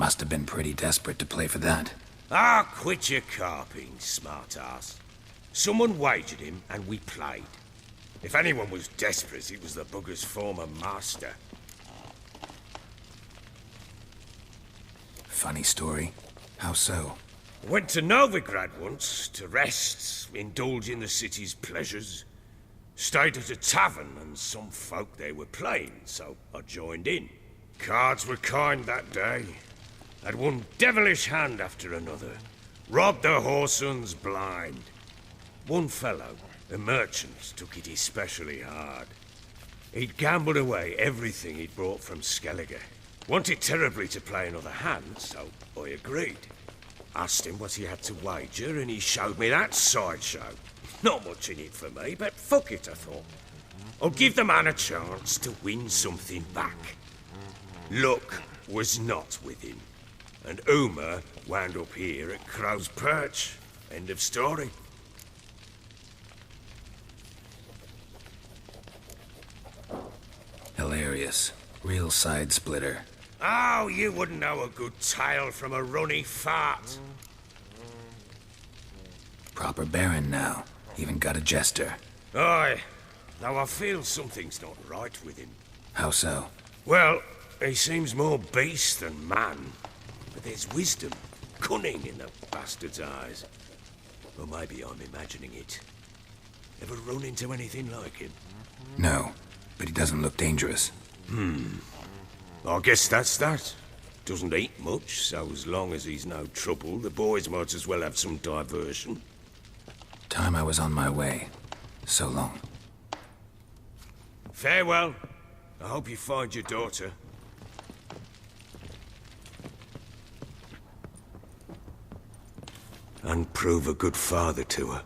Must have been pretty desperate to play for that. Ah, quit your carping, smart-ass. Someone wagered him, and we played. If anyone was desperate, it was the bugger's former master. Funny story. How so? Went to Novigrad once, to rest, indulge in the city's pleasures. Stayed at a tavern, and some folk there were playing, so I joined in. Cards were kind that day. Had one devilish hand after another. Robbed the whoresun's blind. One fellow, a merchant, took it especially hard. He'd gambled away everything he'd brought from Skellige. Wanted terribly to play another hand, so I agreed. Asked him what he had to wager, and he showed me that sideshow. Not much in it for me, but fuck it, I thought. I'll give the man a chance to win something back. Luck was not with him, and Uma wound up here at Crow's Perch. End of story. Hilarious. Real side splitter. Oh, you wouldn't know a good tale from a runny fart. Proper baron now. Even got a jester. Aye, though I feel something's not right with him. How so? Well, he seems more beast than man. But there's wisdom, cunning in the bastard's eyes. Or maybe I'm imagining it. Ever run into anything like him? No, but he doesn't look dangerous. I guess that's that. Doesn't eat much, so as long as he's no trouble, the boys might as well have some diversion. Time I was on my way. So long. Farewell. I hope you find your daughter. And prove a good father to her.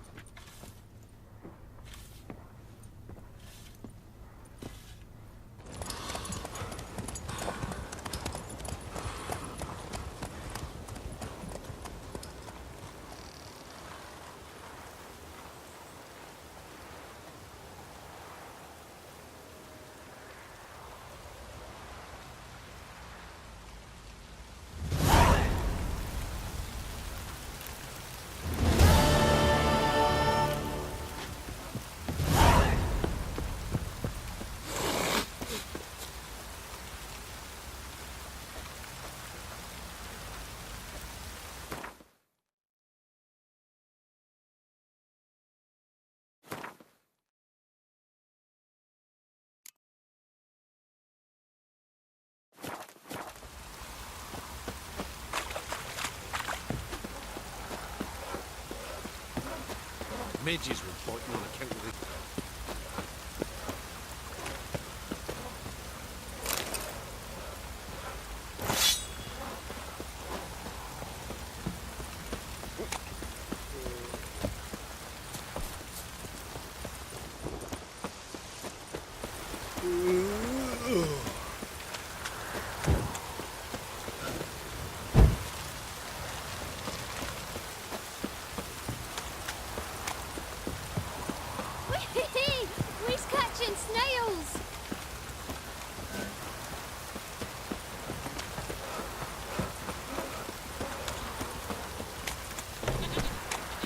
Midges were biting on account of it.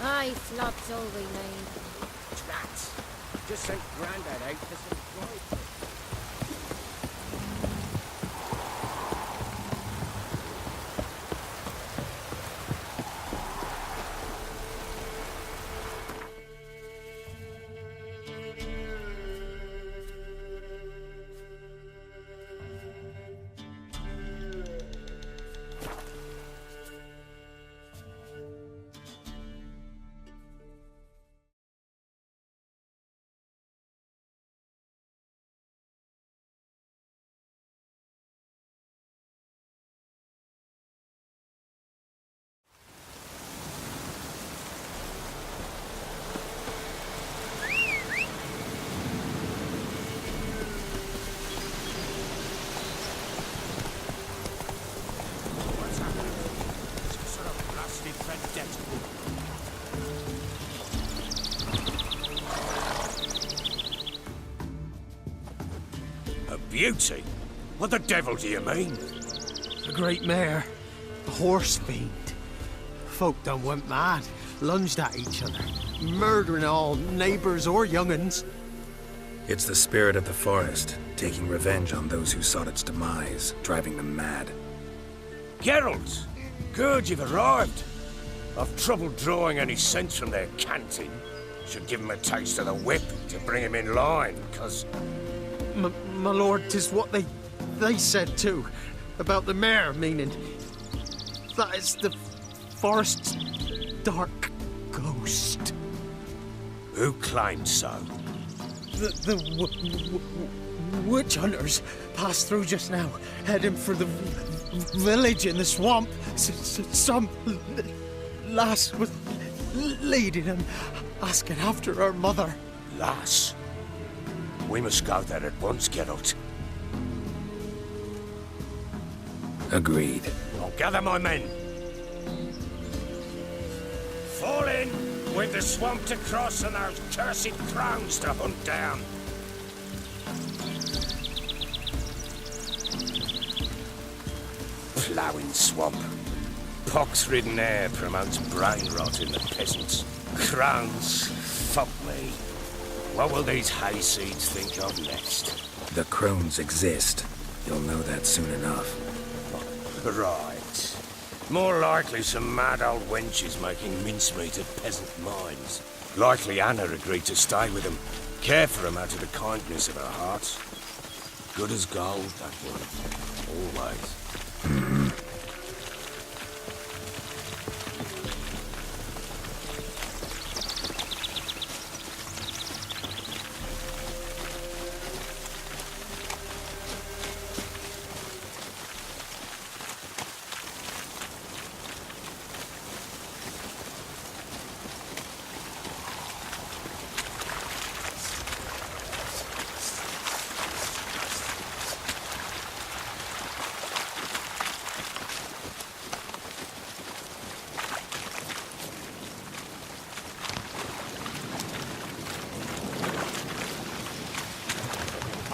Aye, flop's all we need. Rats! Just sent Grandad out for some flies. A beauty? What the devil do you mean? The great mare. horse fiend. Folk done went mad, lunged at each other, murdering all neighbours or young'uns. It's the spirit of the forest, taking revenge on those who sought its demise, driving them mad. Geralt! Good you've arrived. I've trouble drawing any sense from their canting. Should give 'em a taste of the whip to bring 'em in line, 'cause... My lord, 'tis what they said too, about the mare, meaning that is the forest's dark ghost. Who claimed so? The witch hunters passed through just now, heading for the village in the swamp. Some lass was leading them, asking after her mother. Lass? We must go there at once, Geralt. Agreed. I'll gather my men. Fall in! We've the swamp to cross and those cursed crows to hunt down. Ploughing swamp. Pox-ridden air promotes brain rot in the peasants. Crowns, fuck me. What will these hayseeds think of next? The crones exist. You'll know that soon enough. Right. More likely some mad old wenches making mincemeat at peasant mines. Likely Anna agreed to stay with them. Care for them out of the kindness of her heart. Good as gold, that one. Always.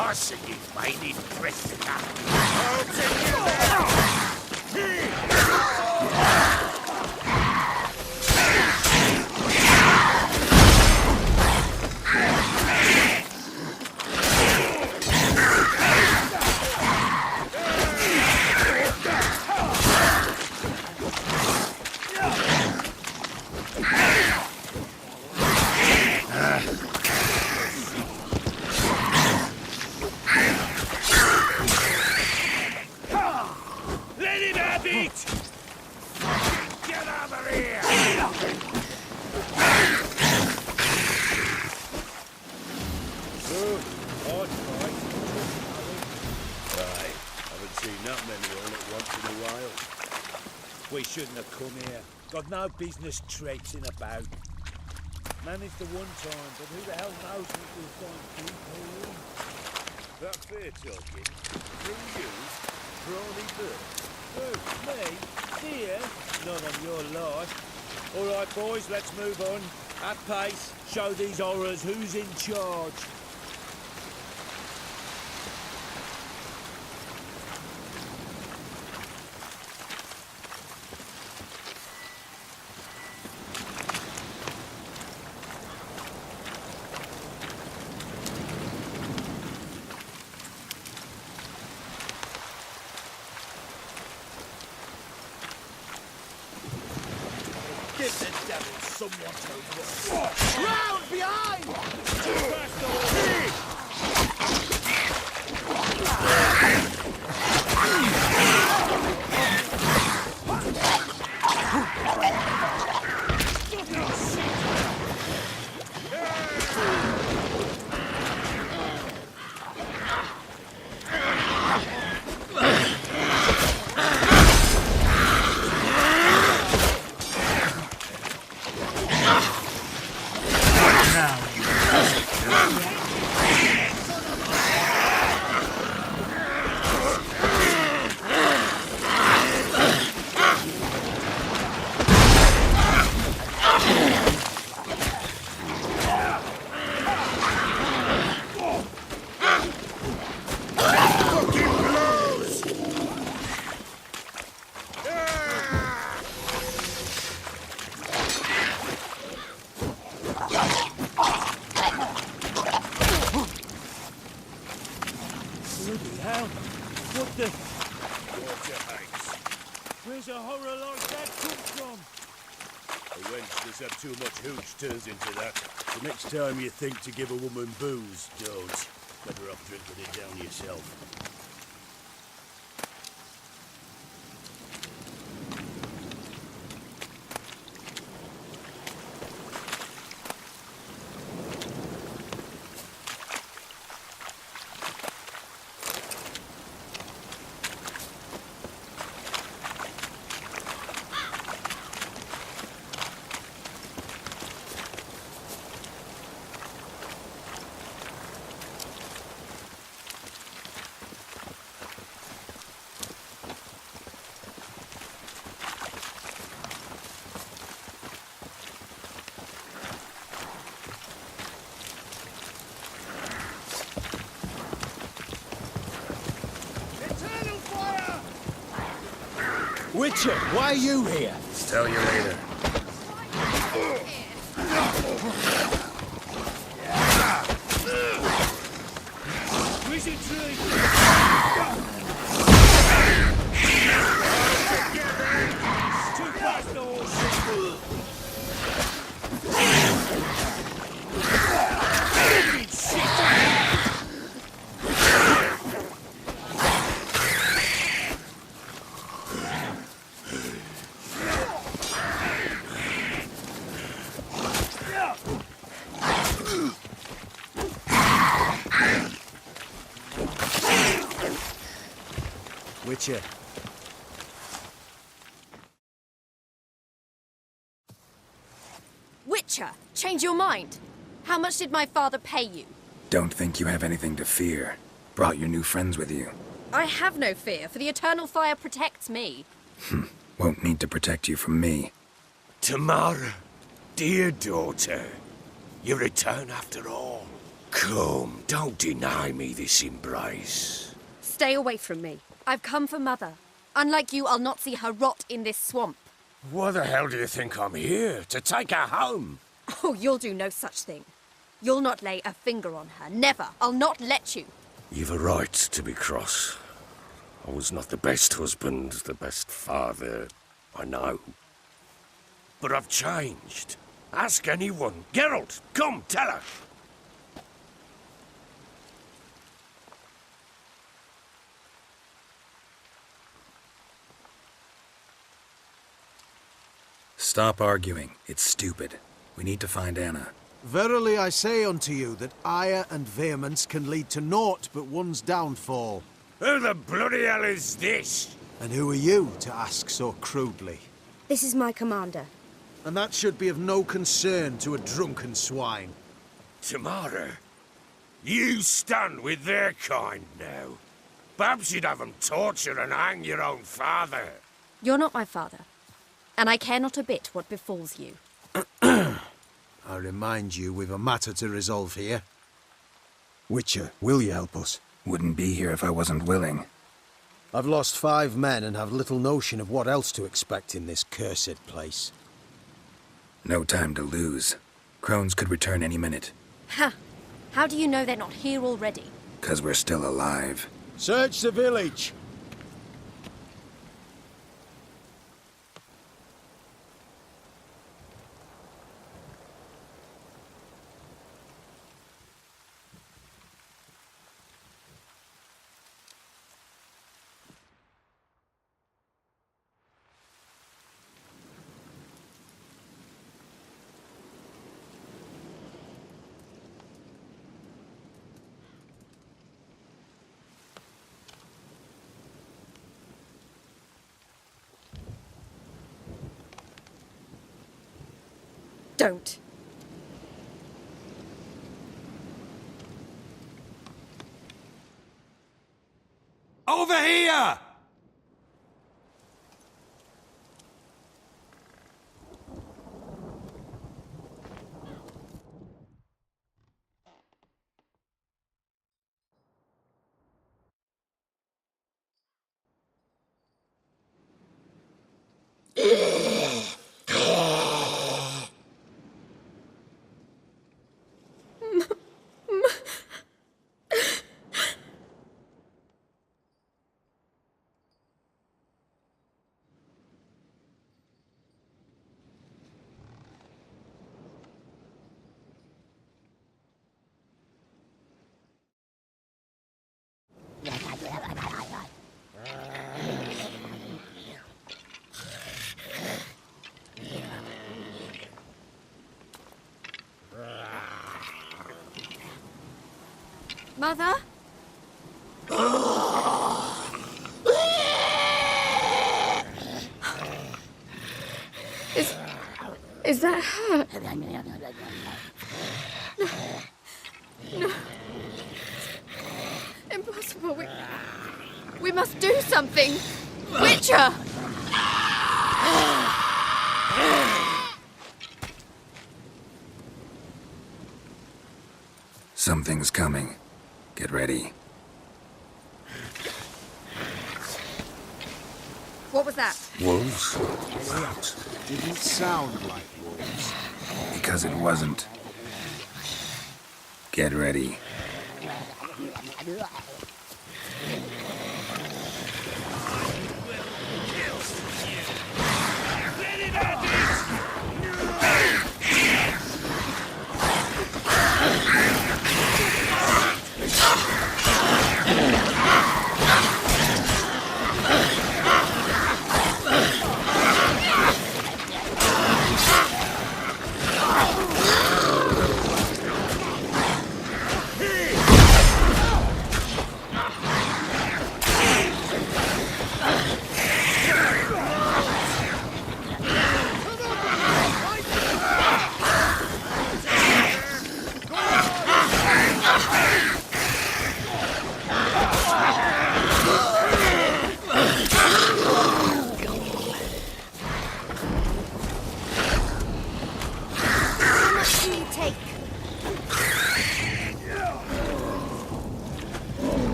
I see you've made it press We shouldn't have come here. Got no business traipsing about. Managed the one time, but who the hell knows what we'll find people in? That's fair talking. Through you, Brawny Bird. Who? Me? Here? Not on your life. All right, boys, let's move on. At pace, show these horrors who's in charge. Give the devil someone to watch. Round behind! aura like that come from? A wench that's had too much hooch turns into that. The next time you think to give a woman booze, don't. Better off drinking it down yourself. Witcher, why are you here? Tell you later. Wizard tree! Too fast, the horse! Witcher. Witcher, change your mind. How much did my father pay you? Don't think you have anything to fear. Brought your new friends with you. I have no fear, for the eternal fire protects me. Won't need to protect you from me. Tamara, dear daughter, you return after all. Come, don't deny me this embrace. Stay away from me. I've come for Mother. Unlike you, I'll not see her rot in this swamp. Why the hell do you think I'm here? To take her home? Oh, you'll do no such thing. You'll not lay a finger on her. Never. I'll not let you. You've a right to be cross. I was not the best husband, the best father, I know. But I've changed. Ask anyone. Geralt, come, tell her. Stop arguing. It's stupid. We need to find Anna. Verily I say unto you that ire and vehemence can lead to naught but one's downfall. Who the bloody hell is this? And who are you to ask so crudely? This is my commander. And that should be of no concern to a drunken swine. Tamara, you stand with their kind now. Perhaps you'd have them torture and hang your own father. You're not my father. And I care not a bit what befalls you. I remind you we've a matter to resolve here. Witcher, will you help us? Wouldn't be here if I wasn't willing. I've lost 5 men and have little notion of what else to expect in this cursed place. No time to lose. Crones could return any minute. Ha! How do you know they're not here already? 'Cause we're still alive. Search the village! Don't. Over here! Mother? Is that her? No. Impossible. We must do something. Witcher! Something's coming. Get ready. What was that? Wolves? That didn't sound like wolves. Because it wasn't. Get ready.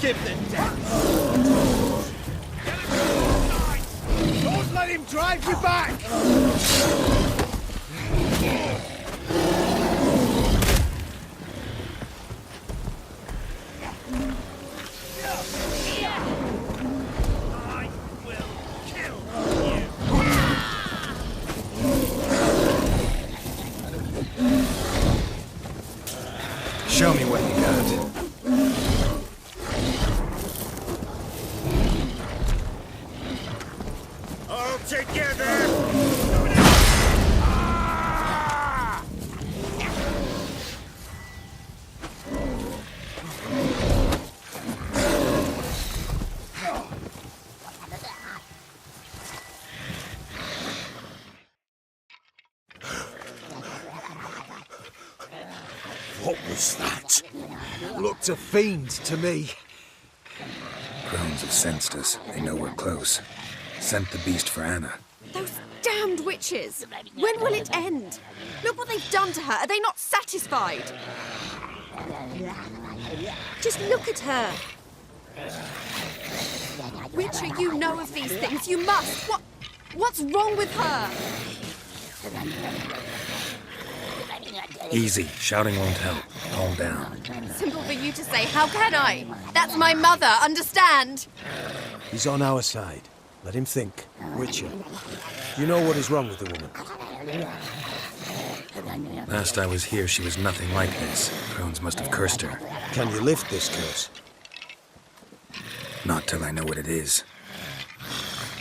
Give them death. Don't let him drive you back! Show me what you got. All together! What was that? Looked a fiend to me. Crones have sensed us. They know we're close. Sent the beast for Anna. Those damned witches! When will it end? Look what they've done to her. Are they not satisfied? Just look at her. Witcher, you know of these things. You must. What's wrong with her? Easy. Shouting won't help. Calm down. Simple for you to say. How can I? That's my mother. Understand? He's on our side. Let him think. Witcher, you know what is wrong with the woman? Last I was here, she was nothing like this. Crones must have cursed her. Can you lift this curse? Not till I know what it is.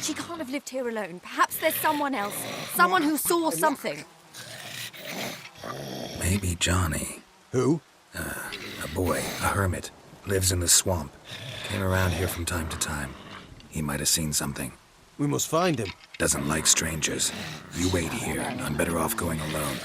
She can't have lived here alone. Perhaps there's someone else. Someone who saw something. Maybe Johnny. Who? A boy, a hermit. Lives in the swamp. Came around here from time to time. He might have seen something. We must find him. Doesn't like strangers. You wait here. I'm better off going alone.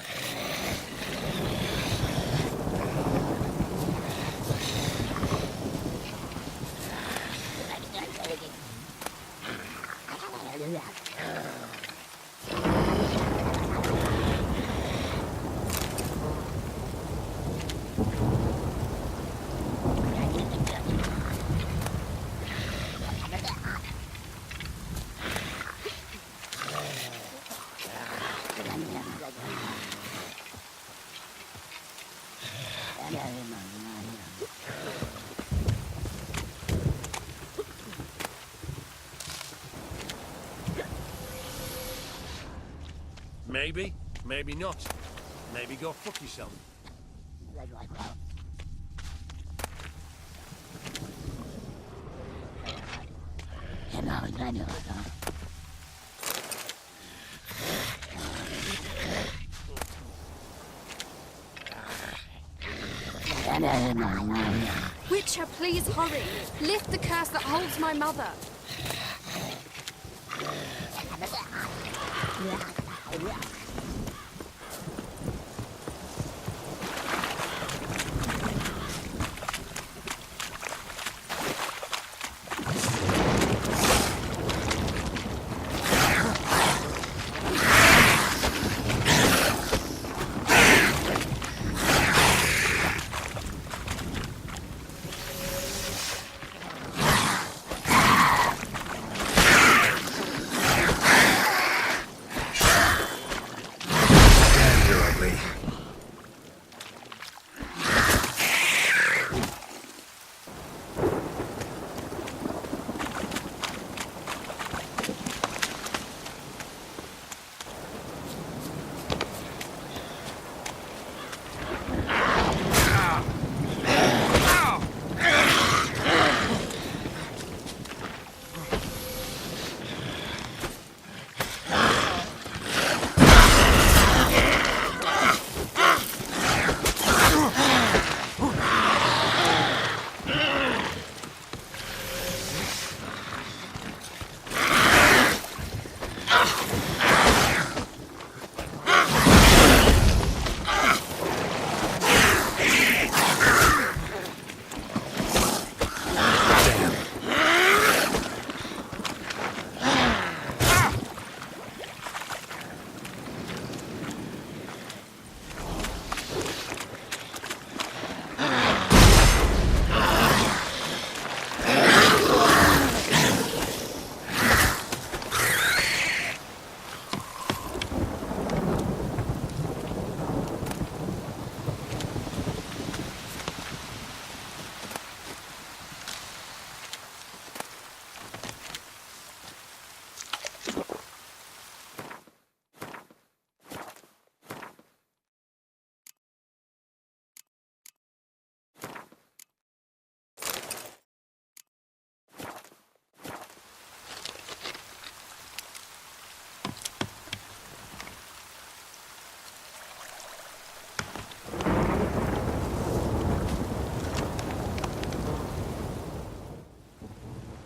Maybe, maybe not. Maybe go fuck yourself. Witcher, please hurry. Lift the curse that holds my mother.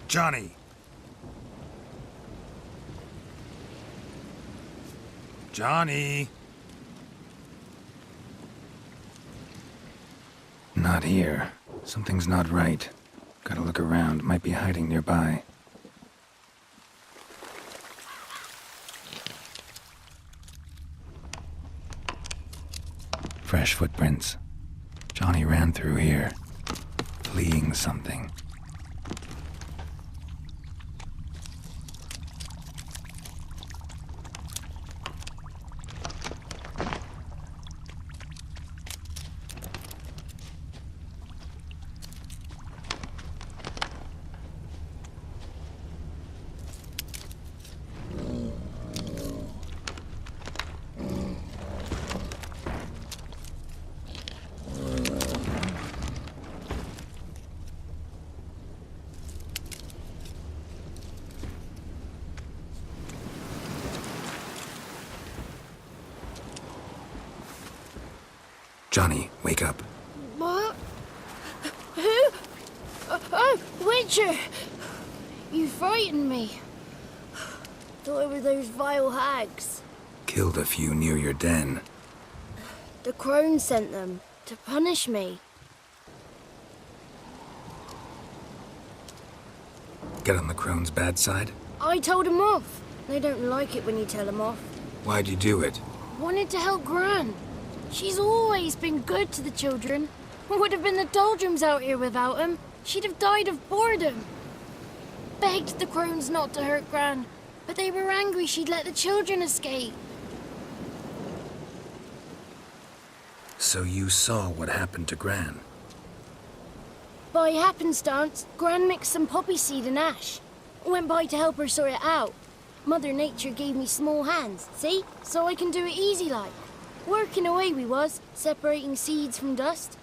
Johnny! Johnny! Not here. Something's not right. Gotta look around. Might be hiding nearby. Fresh footprints. Johnny ran through here, fleeing something. Johnny, wake up. What? Who? Oh, Witcher! You frightened me. Thought it were those vile hags. Killed a few near your den. The crone sent them to punish me. Get on the crone's bad side? I told them off. They don't like it when you tell them off. Why'd you do it? Wanted to help Gran. She's always been good to the children. Would have been the doldrums out here without him. She'd have died of boredom. Begged the crones not to hurt Gran, but they were angry she'd let the children escape. So you saw what happened to Gran? By happenstance, Gran mixed some poppy seed and ash. Went by to help her sort it out. Mother Nature gave me small hands, see? So I can do it easy like. Working away we was, separating seeds from dust.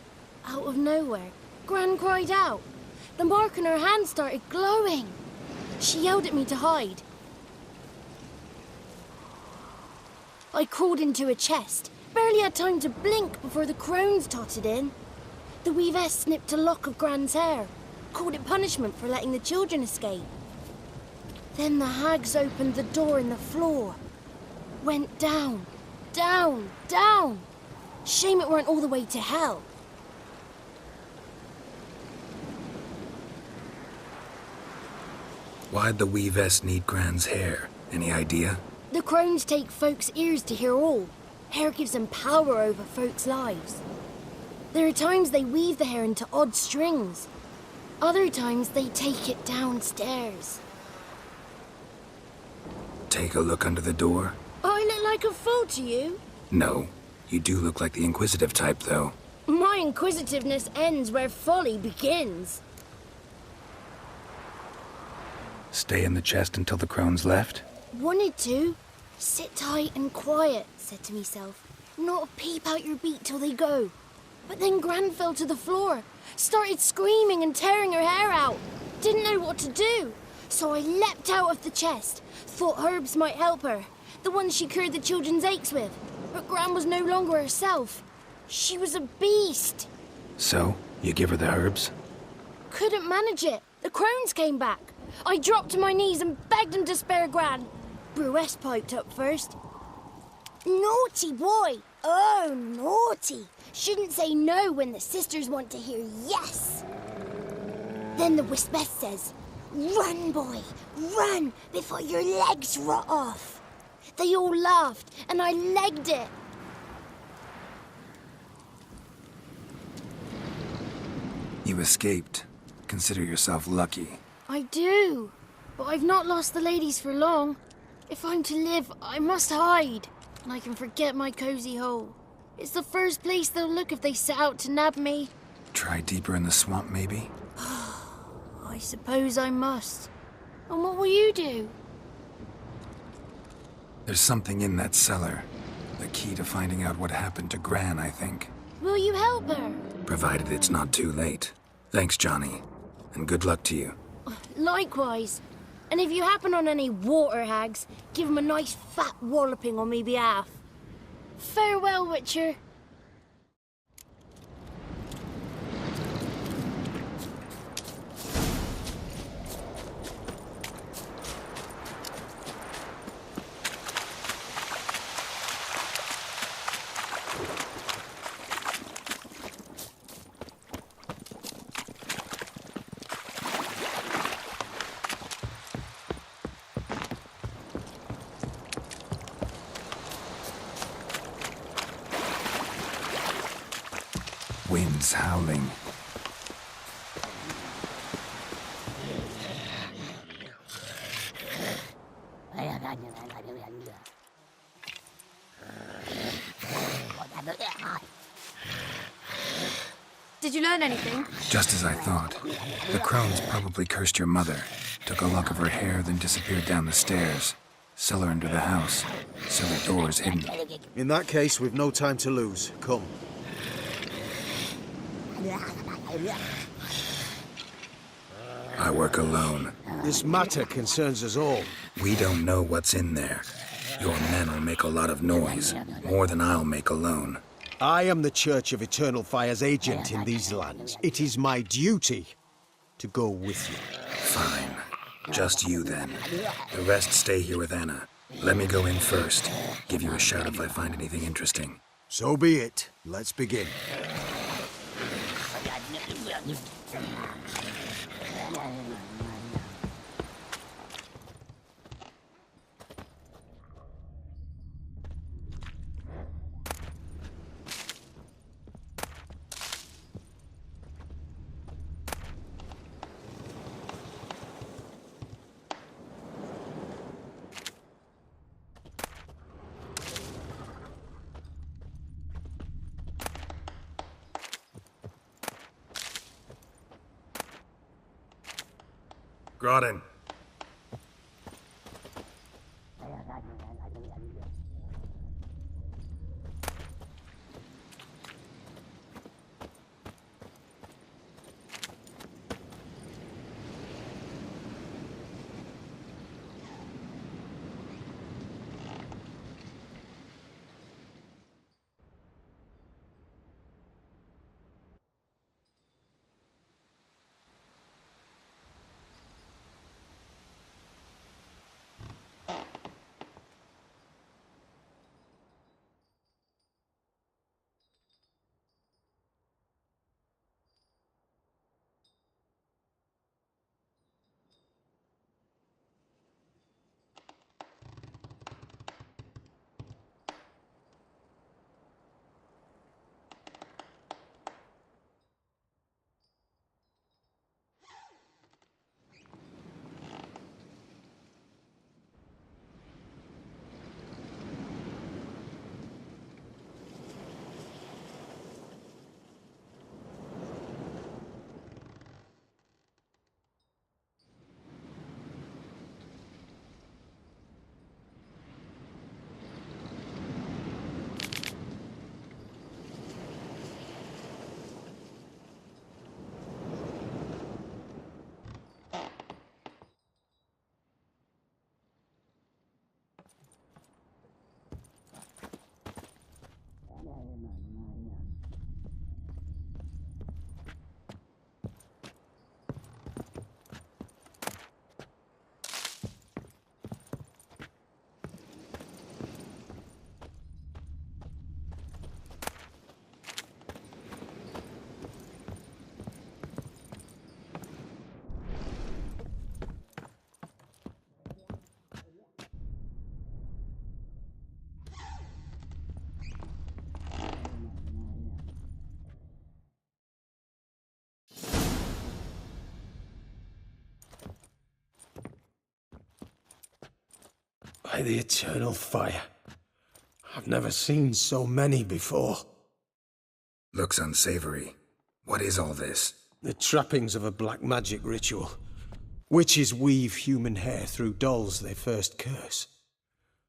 Out of nowhere, Gran cried out. The mark on her hand started glowing. She yelled at me to hide. I crawled into a chest. Barely had time to blink before the crones totted in. The weavess snipped a lock of Gran's hair, called it punishment for letting the children escape. Then the hags opened the door in the floor. Went down, down, down. Shame it weren't all the way to hell. Why'd the weavess need Gran's hair? Any idea? The crones take folks' ears to hear all. Hair gives them power over folks' lives. There are times they weave the hair into odd strings. Other times they take it downstairs. Take a look under the door? I look like a fool to you? No. You do look like the inquisitive type, though. My inquisitiveness ends where folly begins. Stay in the chest until the crones left? Wanted to. Sit tight and quiet, said to myself. Not a peep out your beat till they go. But then Gran fell to the floor, started screaming and tearing her hair out. Didn't know what to do. So I leapt out of the chest. Thought herbs might help her. The ones she cured the children's aches with. But Gran was no longer herself. She was a beast. So, you give her the herbs? Couldn't manage it. The crones came back. I dropped to my knees and begged them to spare Gran. Brewess piped up first. Naughty boy. Oh, naughty. Shouldn't say no when the sisters want to hear yes. Then the Wispess says, run, boy, run before your legs rot off. They all laughed and I legged it. You escaped. Consider yourself lucky. I do, but I've not lost the ladies for long. If I'm to live, I must hide, and I can forget my cozy hole. It's the first place they'll look if they set out to nab me. Try deeper in the swamp, maybe? I suppose I must. And what will you do? There's something in that cellar. The key to finding out what happened to Gran, I think. Will you help her? Provided it's not too late. Thanks, Johnny. And good luck to you. Likewise. And if you happen on any water hags, give them a nice fat walloping on me behalf. Farewell, Witcher. Winds howling. Did you learn anything? Just as I thought. The crones probably cursed your mother, took a lock of her hair, then disappeared down the stairs. Cellar under the house. Cellar doors hidden. In that case, we've no time to lose. Come. I work alone. This matter concerns us all. We don't know what's in there. Your men will make a lot of noise, more than I'll make alone. I am the Church of Eternal Fire's agent in these lands. It is my duty to go with you. Fine. Just you then. The rest stay here with Anna. Let me go in first. Give you a shout if I find anything interesting. So be it. Let's begin. Groden. By the eternal fire. I've never seen so many before. Looks unsavory. What is all this? The trappings of a black magic ritual. Witches weave human hair through dolls they first curse.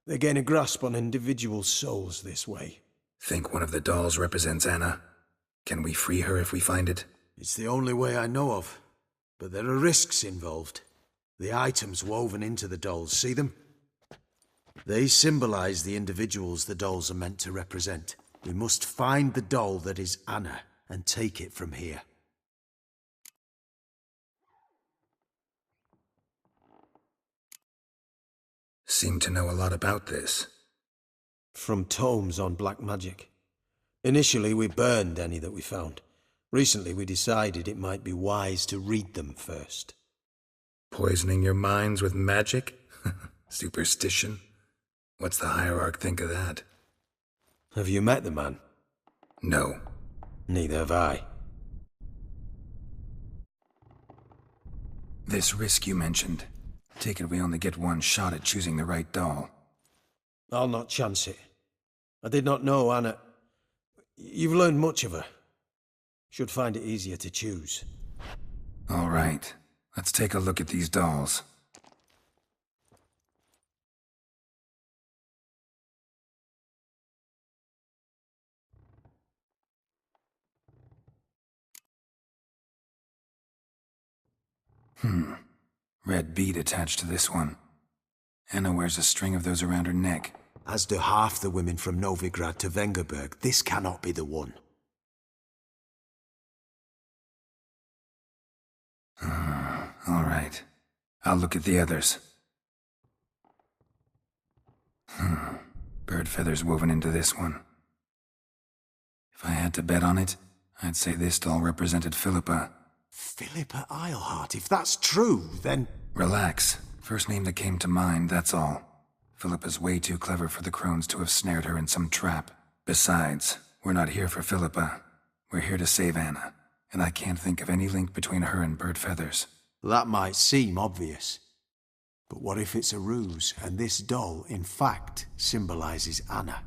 They gain a grasp on individual souls this way. Think one of the dolls represents Anna? Can we free her if we find it? It's the only way I know of. But there are risks involved. The items woven into the dolls, see them? They symbolize the individuals the dolls are meant to represent. We must find the doll that is Anna and take it from here. Seem to know a lot about this. From tomes on black magic. Initially, we burned any that we found. Recently, we decided it might be wise to read them first. Poisoning your minds with magic? Superstition? What's the hierarch think of that? Have you met the man? No. Neither have I. This risk you mentioned. Take it we only get one shot at choosing the right doll. I'll not chance it. I did not know Anna. You've learned much of her. Should find it easier to choose. All right. Let's take a look at these dolls. Red bead attached to this one. Anna wears a string of those around her neck. As do half the women from Novigrad to Vengerberg. This cannot be the one. All right. I'll look at the others. Bird feathers woven into this one. If I had to bet on it, I'd say this doll represented Philippa. Philippa Eilhart, if that's true, then... Relax. First name that came to mind, that's all. Philippa's way too clever for the crones to have snared her in some trap. Besides, we're not here for Philippa. We're here to save Anna, and I can't think of any link between her and bird feathers. That might seem obvious. But what if it's a ruse, and this doll, in fact, symbolizes Anna?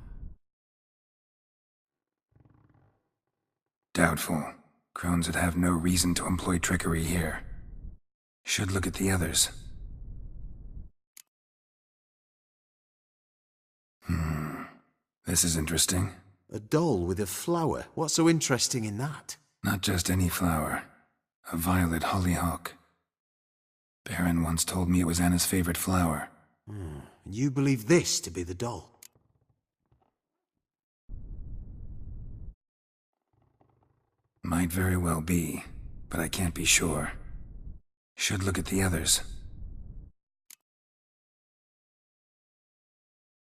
Doubtful. Crones would have no reason to employ trickery here. Should look at the others. This is interesting. A doll with a flower? What's so interesting in that? Not just any flower. A violet hollyhock. Baron once told me it was Anna's favorite flower. And you believe this to be the doll? Might very well be, but I can't be sure. Should look at the others.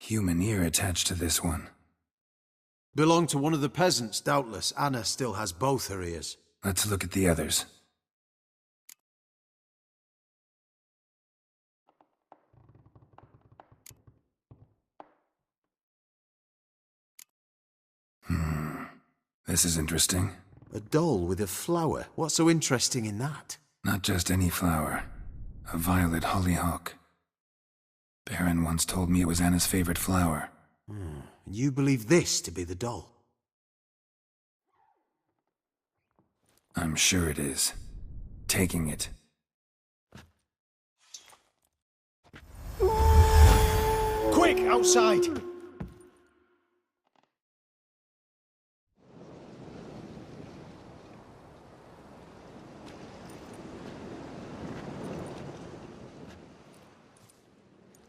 Human ear attached to this one. Belong to one of the peasants, doubtless. Anna still has both her ears. Let's look at the others. This is interesting. A doll with a flower? What's so interesting in that? Not just any flower. A violet hollyhock. Baron once told me it was Anna's favorite flower. And you believe this to be the doll? I'm sure it is. Taking it. Quick, outside!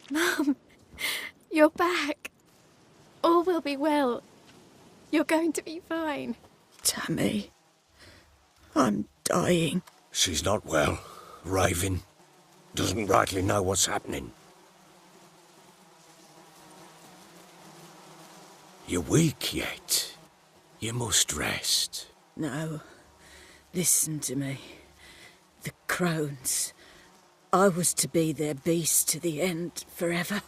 Mum, you're back. All will be well. You're going to be fine. Tammy, I'm dying. She's not well. Raving. Doesn't rightly know what's happening. You're weak yet. You must rest. No, listen to me. The crones. I was to be their beast to the end, forever.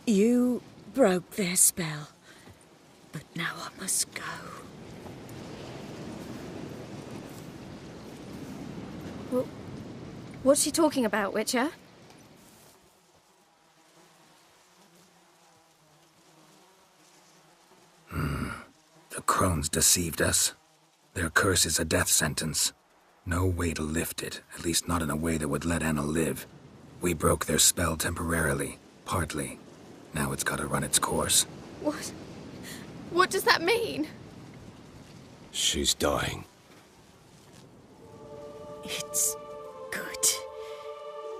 You broke their spell, but now I must go. Well, what's she talking about, Witcher? crones deceived us. Their curse is a death sentence. No way to lift it, at least not in a way that would let Anna live. We broke their spell temporarily, partly. Now it's gotta run its course. What? What does that mean? She's dying. It's good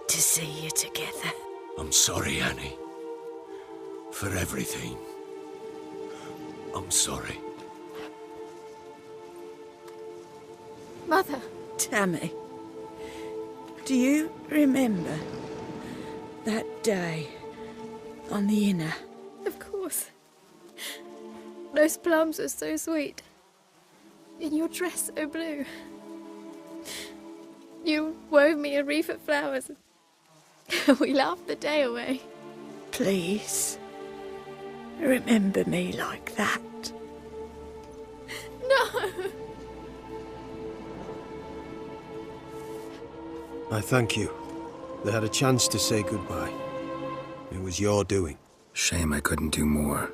to see you together. I'm sorry, Annie. For everything. I'm sorry. Mother. Tammy, do you remember that day on the Inner? Of course. Those plums are so sweet. In your dress so blue. You wove me a wreath of flowers. We laughed the day away. Please, remember me like that. No! I thank you. They had a chance to say goodbye. It was your doing. Shame I couldn't do more.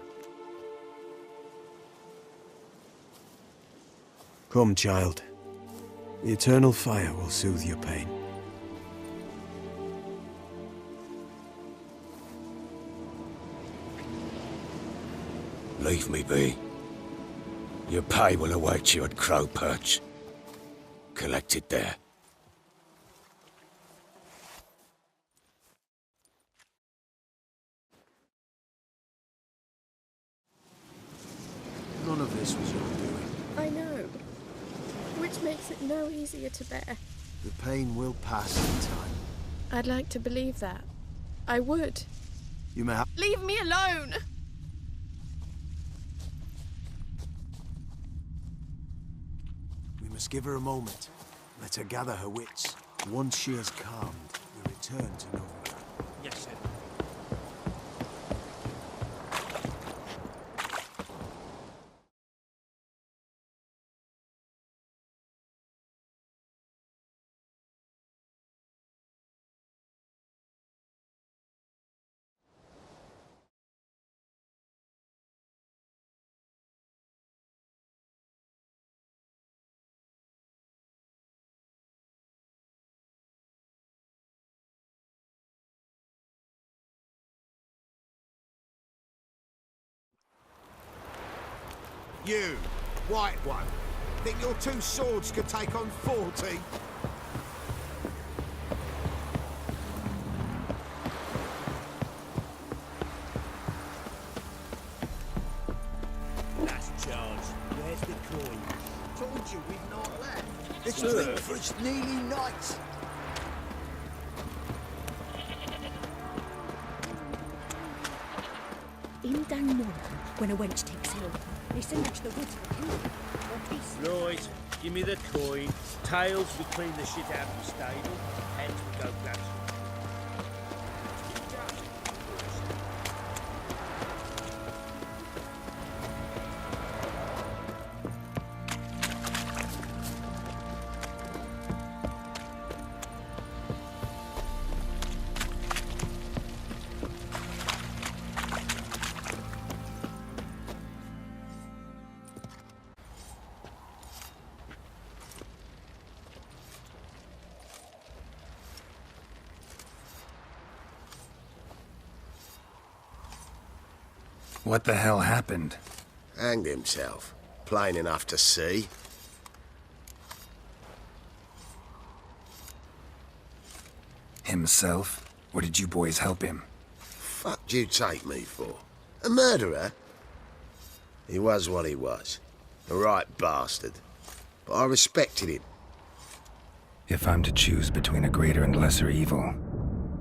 Come, child. The eternal fire will soothe your pain. Leave me be. Your pay will await you at Crow Perch. Collect it there. None of this was your doing. I know. Which makes it no easier to bear. The pain will pass in time. I'd like to believe that. I would. You may have... Leave me alone! We must give her a moment. Let her gather her wits. Once she is calmed, we return to Novigrad. Yes, sir. You, white one, think your two swords could take on 40? Last chance. Where's the coin? Told you we've not left. It's Sir. drink for its nearly night. In Dangmore, when a wench takes ill, they send her to the woods for cure or peace. Right, give me the coin. Tails, we clean the shit out of the stable. Heads, we go grab some. What the hell happened? Hanged himself. Plain enough to see. Himself? Or did you boys help him? Fuck'd you take me for? A murderer? He was what he was. A right bastard. But I respected him. If I'm to choose between a greater and lesser evil,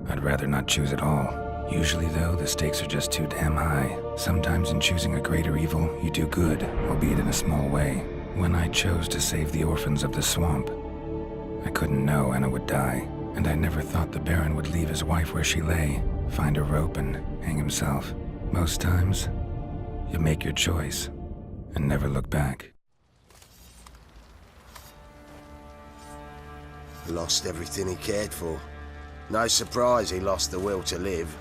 I'd rather not choose at all. Usually, though, the stakes are just too damn high. Sometimes in choosing a greater evil, you do good, albeit in a small way. When I chose to save the orphans of the swamp, I couldn't know Anna would die, and I never thought the Baron would leave his wife where she lay, find a rope and hang himself. Most times, you make your choice and never look back. Lost everything he cared for. No surprise he lost the will to live.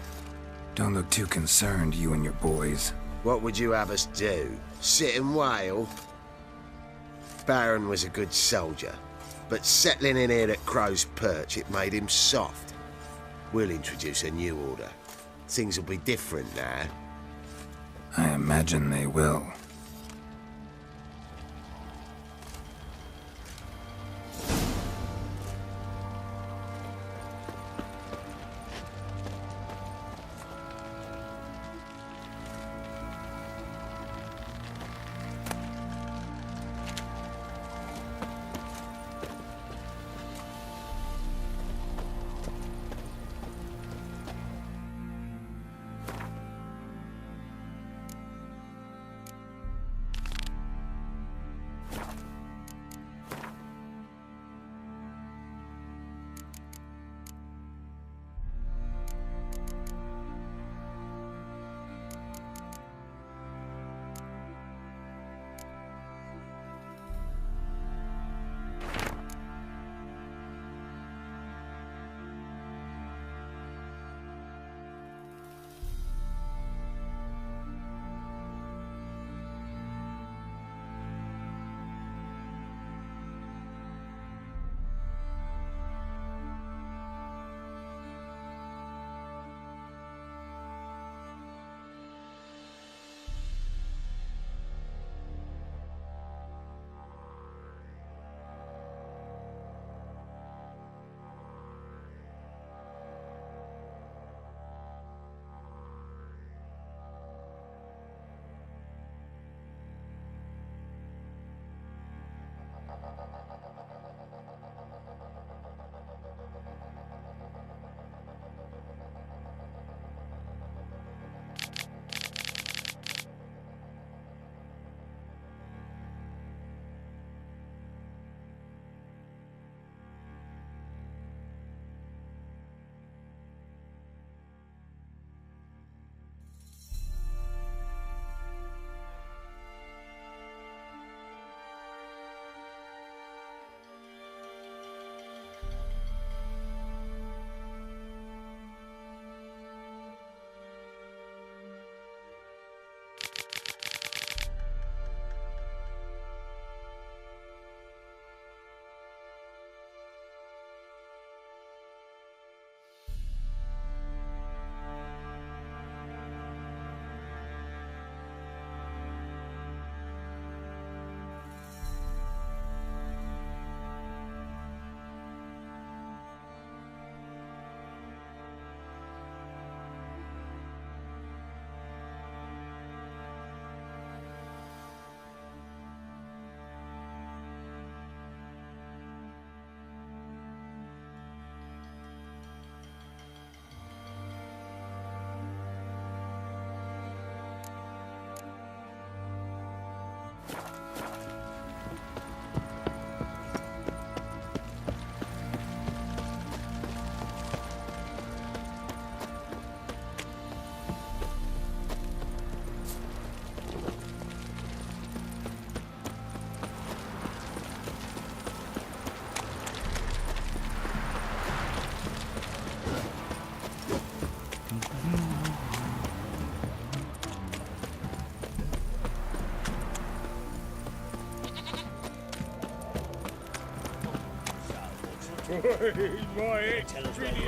Don't look too concerned, you and your boys. What would you have us do? Sit and wail? Baron was a good soldier, but settling in here at Crow's Perch, it made him soft. We'll introduce a new order. Things will be different now. I imagine they will.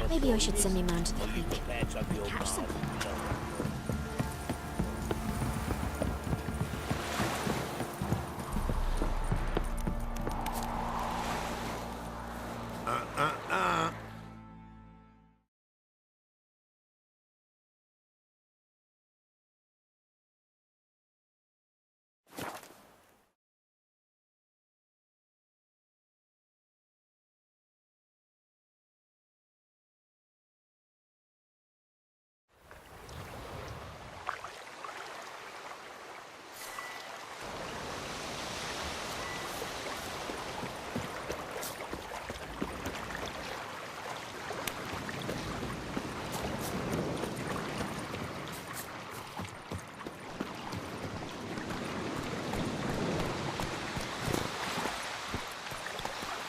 Maybe I should send him round to the creek. Catch some.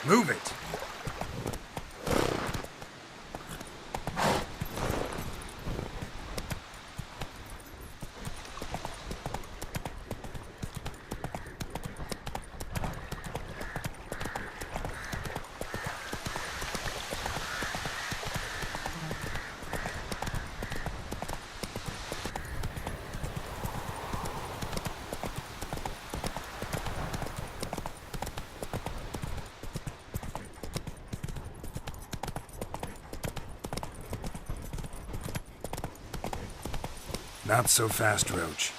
Move it! Not so fast, Roach.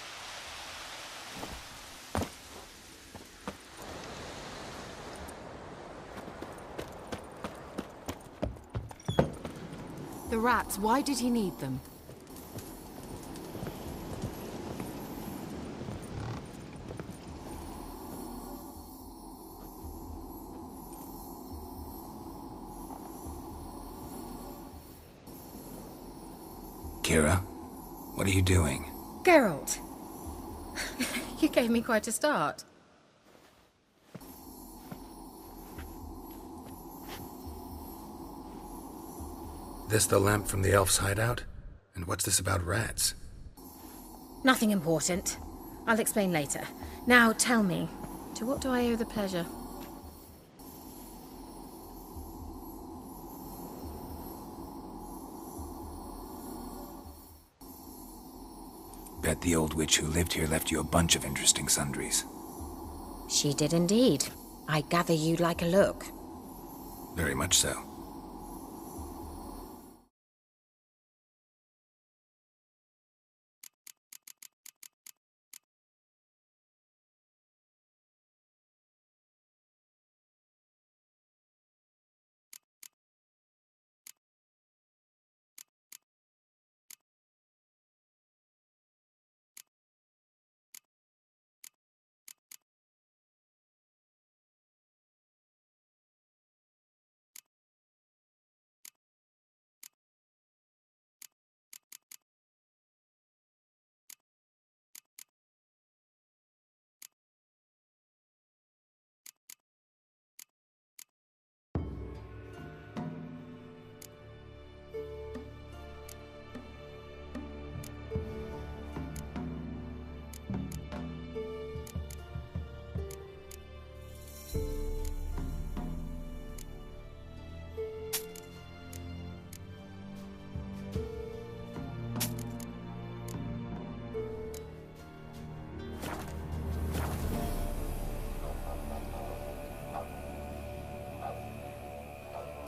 The rats, why did he need them? Kira, what are you doing? Geralt, you gave me quite a start. This the lamp from the elf's hideout? And what's this about rats? Nothing important. I'll explain later. Now tell me, to what do I owe the pleasure? Bet the old witch who lived here left you a bunch of interesting sundries. She did indeed. I gather you'd like a look. Very much so.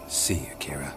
See you, Kira.